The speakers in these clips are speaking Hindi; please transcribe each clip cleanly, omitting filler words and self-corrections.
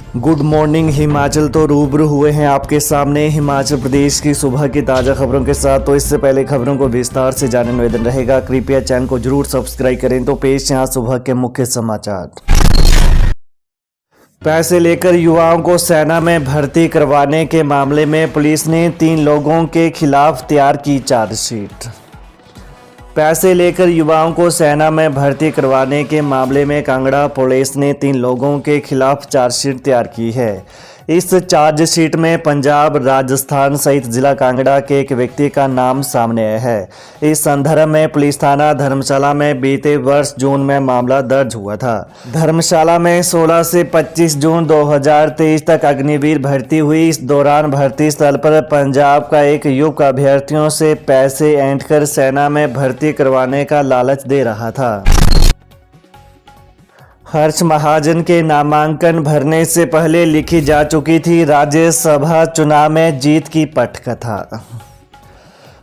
Good morning Himachal. तो रूबरू हुए हैं आपके सामने हिमाचल प्रदेश की सुबह की ताज़ा खबरों के साथ। तो इससे पहले खबरों को विस्तार से जानने निवेदन रहेगा, कृपया चैनल को जरूर सब्सक्राइब करें। तो पेश यहाँ सुबह के मुख्य समाचार। पैसे लेकर युवाओं को सेना में भर्ती करवाने के मामले में पुलिस ने 3 लोगों के खिलाफ तैयार की चार्जशीट। पैसे लेकर युवाओं को सेना में भर्ती करवाने के मामले में कांगड़ा पुलिस ने 3 लोगों के खिलाफ चार्जशीट तैयार की है। इस चार्जशीट में पंजाब, राजस्थान सहित जिला कांगड़ा के एक व्यक्ति का नाम सामने आया है। इस संदर्भ में पुलिस थाना धर्मशाला में बीते वर्ष जून में मामला दर्ज हुआ था। धर्मशाला में 16 से 25 जून 2023 तक अग्निवीर भर्ती हुई। इस दौरान भर्ती स्थल पर पंजाब का एक युवक अभ्यर्थियों से पैसे ऐंठकर सेना में भर्ती करवाने का लालच दे रहा था। हर्ष महाजन के नामांकन भरने से पहले लिखी जा चुकी थी राज्यसभा चुनाव में जीत की पटकथा।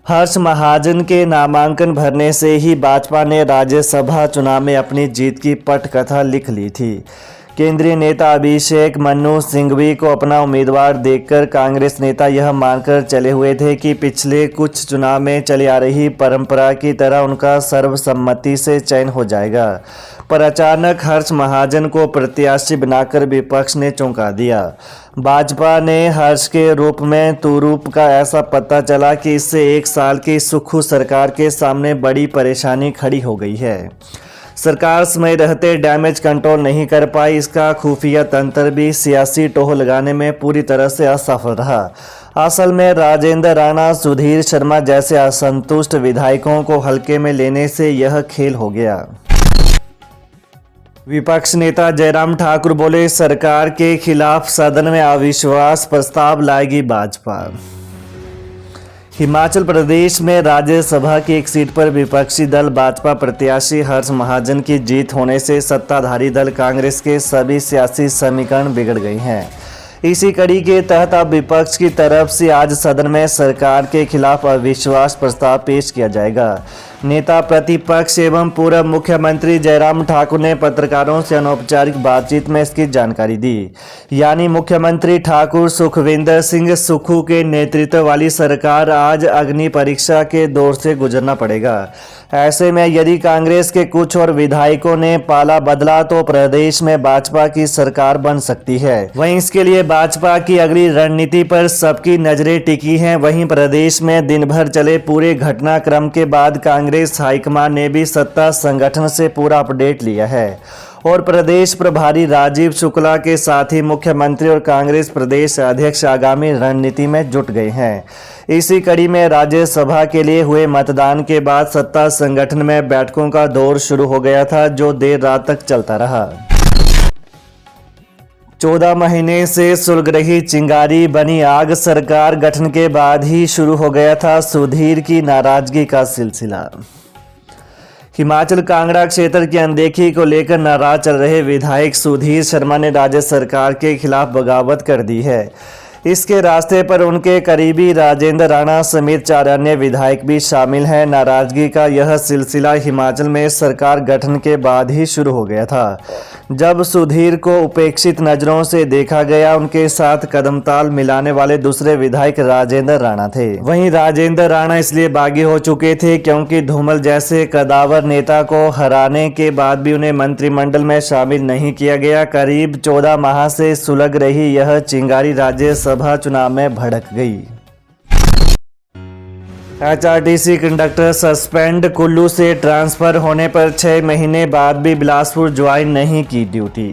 हर्ष महाजन के नामांकन भरने से ही भाजपा ने राज्यसभा चुनाव में अपनी जीत की पटकथा लिख ली थी। केंद्रीय नेता अभिषेक मनु सिंघवी को अपना उम्मीदवार देखकर कांग्रेस नेता यह मानकर चले हुए थे कि पिछले कुछ चुनाव में चली आ रही परंपरा की तरह उनका सर्वसम्मति से चयन हो जाएगा, पर अचानक हर्ष महाजन को प्रत्याशी बनाकर विपक्ष ने चौंका दिया। भाजपा ने हर्ष के रूप में तुरूप का ऐसा पता चला कि इससे 1 साल की सुक्खू सरकार के सामने बड़ी परेशानी खड़ी हो गई है। सरकार समय रहते डैमेज कंट्रोल नहीं कर पाई। इसका खुफिया तंत्र भी सियासी टोह लगाने में पूरी तरह से असफल रहा। असल में राजेंद्र राणा, सुधीर शर्मा जैसे असंतुष्ट विधायकों को हल्के में लेने से यह खेल हो गया। विपक्ष नेता जयराम ठाकुर बोले, सरकार के खिलाफ सदन में अविश्वास प्रस्ताव लाएगी भाजपा। हिमाचल प्रदेश में राज्यसभा की एक सीट पर विपक्षी दल भाजपा प्रत्याशी हर्ष महाजन की जीत होने से सत्ताधारी दल कांग्रेस के सभी सियासी समीकरण बिगड़ गए हैं। इसी कड़ी के तहत अब विपक्ष की तरफ से आज सदन में सरकार के खिलाफ अविश्वास प्रस्ताव पेश किया जाएगा। नेता प्रतिपक्ष एवं पूर्व मुख्यमंत्री जयराम ठाकुर ने पत्रकारों से अनौपचारिक बातचीत में इसकी जानकारी दी। यानी मुख्यमंत्री ठाकुर सुखविंदर सिंह सुक्खू के नेतृत्व वाली सरकार आज अग्नि परीक्षा के दौर से गुजरना पड़ेगा। ऐसे में यदि कांग्रेस के कुछ और विधायकों ने पाला बदला तो प्रदेश में भाजपा की सरकार बन सकती है। वहीं इसके लिए भाजपा की अगली रणनीति पर सबकी नजरें टिकी हैं। वहीं प्रदेश में दिन भर चले पूरे घटनाक्रम के बाद कांग्रेस हाईकमान ने भी सत्ता संगठन से पूरा अपडेट लिया है और प्रदेश प्रभारी राजीव शुक्ला के साथ ही मुख्यमंत्री और कांग्रेस प्रदेश अध्यक्ष आगामी रणनीति में जुट गए हैं। इसी कड़ी में राज्यसभा के लिए हुए मतदान के बाद सत्ता संगठन में बैठकों का दौर शुरू हो गया था, जो देर रात तक चलता रहा। 14 महीने से सुलग रही चिंगारी बनी आग। सरकार गठन के बाद ही शुरू हो गया था सुधीर की नाराजगी का सिलसिला। हिमाचल कांगड़ा क्षेत्र की अनदेखी को लेकर नाराज चल रहे विधायक सुधीर शर्मा ने राज्य सरकार के खिलाफ बगावत कर दी है। इसके रास्ते पर उनके करीबी राजेंद्र राणा समेत 4 अन्य विधायक भी शामिल हैं। नाराजगी का यह सिलसिला हिमाचल में सरकार गठन के बाद ही शुरू हो गया था, जब सुधीर को उपेक्षित नजरों से देखा गया। उनके साथ कदमताल मिलाने वाले दूसरे विधायक राजेंद्र राणा थे। वहीं राजेंद्र राणा इसलिए बागी हो चुके थे क्योंकि धूमल जैसे कदावर नेता को हराने के बाद भी उन्हें मंत्रिमंडल में शामिल नहीं किया गया। करीब 14 माह से सुलग रही यह चिंगारी राज्यसभा चुनाव में भड़क गई। HRTC conductor suspend. कुल्लू से ट्रांसफर होने पर 6 महीने बाद भी बिलासपुर ज्वाइन नहीं की ड्यूटी।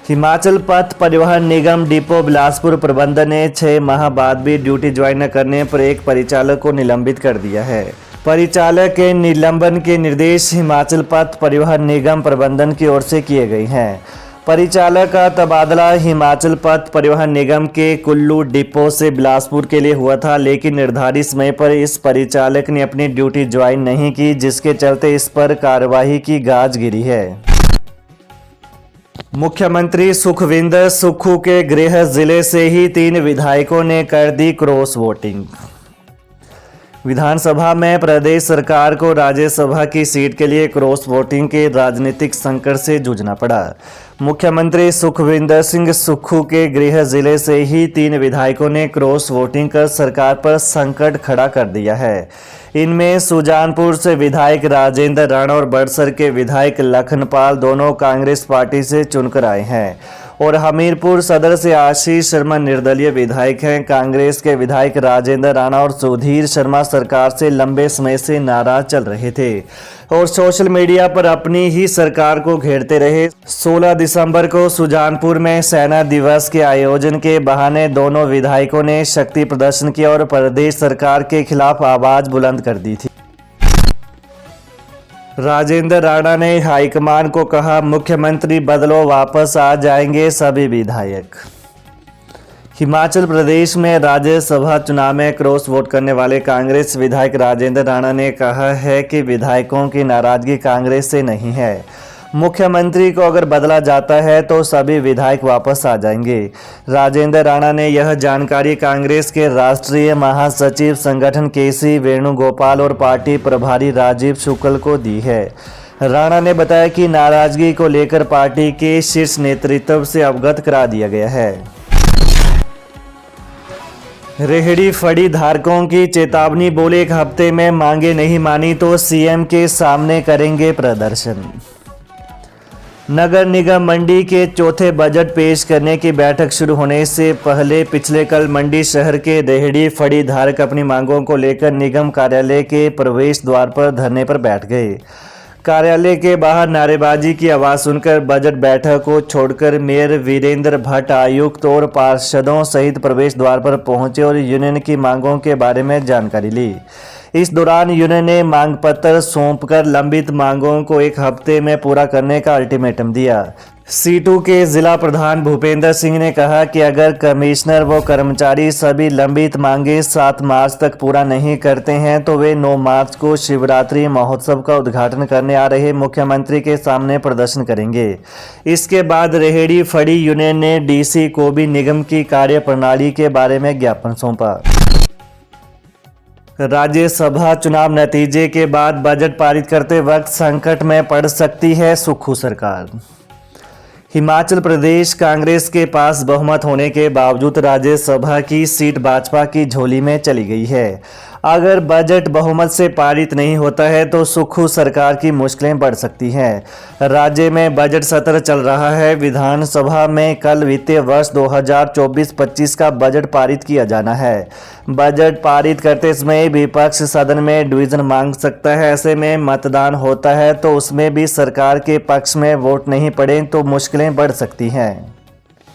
हिमाचल पथ परिवहन निगम डिपो बिलासपुर प्रबंधन ने 6 माह बाद भी ड्यूटी ज्वाइन न करने पर एक परिचालक को निलंबित कर दिया है। परिचालक के निलंबन के निर्देश हिमाचल पथ परिवहन निगम प्रबंधन की ओर से किए गए हैं। परिचालक का तबादला हिमाचल पथ परिवहन निगम के कुल्लू डिपो से बिलासपुर के लिए हुआ था, लेकिन निर्धारित समय पर इस परिचालक ने अपनी ड्यूटी ज्वाइन नहीं की, जिसके चलते इस पर कार्रवाई की गाज गिरी है। मुख्यमंत्री सुखविंदर सुक्खू के गृह जिले से ही 3 विधायकों ने कर दी क्रॉस वोटिंग। विधानसभा में प्रदेश सरकार को राज्यसभा की सीट के लिए क्रॉस वोटिंग के राजनीतिक संकट से जूझना पड़ा। मुख्यमंत्री सुखविंदर सिंह सुक्खू के गृह जिले से ही 3 विधायकों ने क्रॉस वोटिंग कर सरकार पर संकट खड़ा कर दिया है। इनमें सुजानपुर से विधायक राजेंद्र राणा और बड़सर के विधायक लखनपाल दोनों कांग्रेस पार्टी से चुनकर आए हैं और हमीरपुर सदर से आशीष शर्मा निर्दलीय विधायक हैं। कांग्रेस के विधायक राजेंद्र राणा और सुधीर शर्मा सरकार से लंबे समय से नाराज चल रहे थे और सोशल मीडिया पर अपनी ही सरकार को घेरते रहे। 16 दिसंबर को सुजानपुर में सेना दिवस के आयोजन के बहाने दोनों विधायकों ने शक्ति प्रदर्शन किया और प्रदेश सरकार के खिलाफ आवाज बुलंद कर दी थी। राजेंद्र राणा ने हाईकमान को कहा, मुख्यमंत्री बदलो, वापस आ जाएंगे सभी विधायक। हिमाचल प्रदेश में राज्यसभा चुनाव में क्रॉस वोट करने वाले कांग्रेस विधायक राजेंद्र राणा ने कहा है कि विधायकों की नाराजगी कांग्रेस से नहीं है। मुख्यमंत्री को अगर बदला जाता है तो सभी विधायक वापस आ जाएंगे। राजेंद्र राणा ने यह जानकारी कांग्रेस के राष्ट्रीय महासचिव संगठन केसी वेणुगोपाल और पार्टी प्रभारी राजीव शुक्ल को दी है। राणा ने बताया कि नाराजगी को लेकर पार्टी के शीर्ष नेतृत्व से अवगत करा दिया गया है। रेहड़ी फड़ी धारकों की चेतावनी, बोले 1 हफ्ते में मांगे नहीं मानी तो सीएम के सामने करेंगे प्रदर्शन। नगर निगम मंडी के चौथे बजट पेश करने की बैठक शुरू होने से पहले पिछले कल मंडी शहर के रेहड़ी फड़ी धारक अपनी मांगों को लेकर निगम कार्यालय के प्रवेश द्वार पर धरने पर बैठ गए। कार्यालय के बाहर नारेबाजी की आवाज़ सुनकर बजट बैठक को छोड़कर मेयर वीरेंद्र भट्ट, आयुक्त और पार्षदों सहित प्रवेश द्वार पर पहुंचे और यूनियन की मांगों के बारे में जानकारी ली। इस दौरान यूनियन ने मांग पत्र सौंपकर लंबित मांगों को 1 हफ्ते में पूरा करने का अल्टीमेटम दिया। C2 के जिला प्रधान भूपेंद्र सिंह ने कहा कि अगर कमिश्नर व कर्मचारी सभी लंबित मांगे 7 मार्च तक पूरा नहीं करते हैं तो वे 9 मार्च को शिवरात्रि महोत्सव का उद्घाटन करने आ रहे मुख्यमंत्री के सामने प्रदर्शन करेंगे। इसके बाद रेहड़ी फड़ी यूनियन ने DC को भी निगम की कार्यप्रणाली के बारे में ज्ञापन सौंपा। राज्यसभा चुनाव नतीजे के बाद बजट पारित करते वक्त संकट में पड़ सकती है सुक्खू सरकार। हिमाचल प्रदेश कांग्रेस के पास बहुमत होने के बावजूद राज्यसभा की सीट भाजपा की झोली में चली गई है। अगर बजट बहुमत से पारित नहीं होता है तो सुक्खू सरकार की मुश्किलें बढ़ सकती हैं। राज्य में बजट सत्र चल रहा है। विधानसभा में कल वित्तीय वर्ष 2024-25 का बजट पारित किया जाना है। बजट पारित करते समय विपक्ष सदन में डिवीजन मांग सकता है। ऐसे में मतदान होता है तो उसमें भी सरकार के पक्ष में वोट नहीं पड़े तो मुश्किलें बढ़ सकती हैं।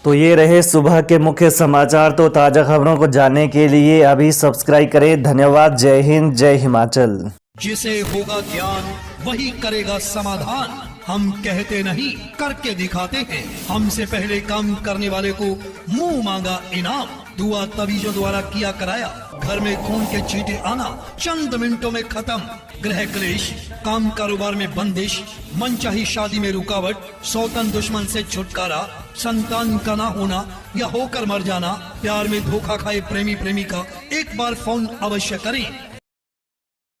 तो ये रहे सुबह के मुख्य समाचार। तो ताज़ा खबरों को जानने के लिए अभी सब्सक्राइब करें। धन्यवाद। जय हिंद, जय हिमाचल। जिसे होगा ज्ञान वही करेगा समाधान। हम कहते नहीं करके दिखाते हैं। हमसे पहले काम करने वाले को मुंह मांगा इनाम। दुआ तवीजों द्वारा किया कराया। घर में खून के चींटे आना चंद मिनटों में खत्म। गृह क्लेश, काम कारोबार में बंदिश, मनचाही शादी में रुकावट, सौतन दुश्मन से छुटकारा, संतान का ना होना या होकर मर जाना, प्यार में धोखा खाए प्रेमी प्रेमिका, एक बार फोन अवश्य करें।